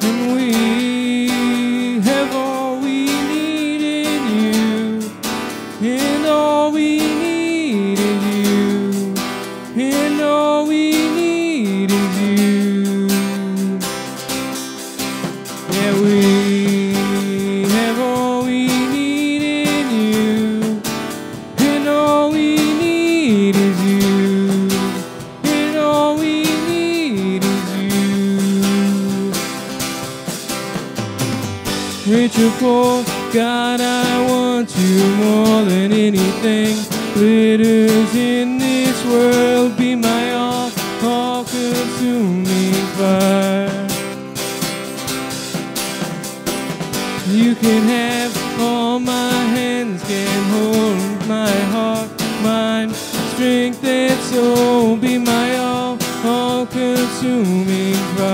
and we have all we need in you, and all we need is you, and all we need is you. Yeah, we have all we need in you, and all we need is you, and all we need is you. Rich or poor, God, I want you more than anything glitters in this world. Be my all-consuming fire. You can have all my hands, can hold my heart, mind, strength and soul. Be my all-consuming fire.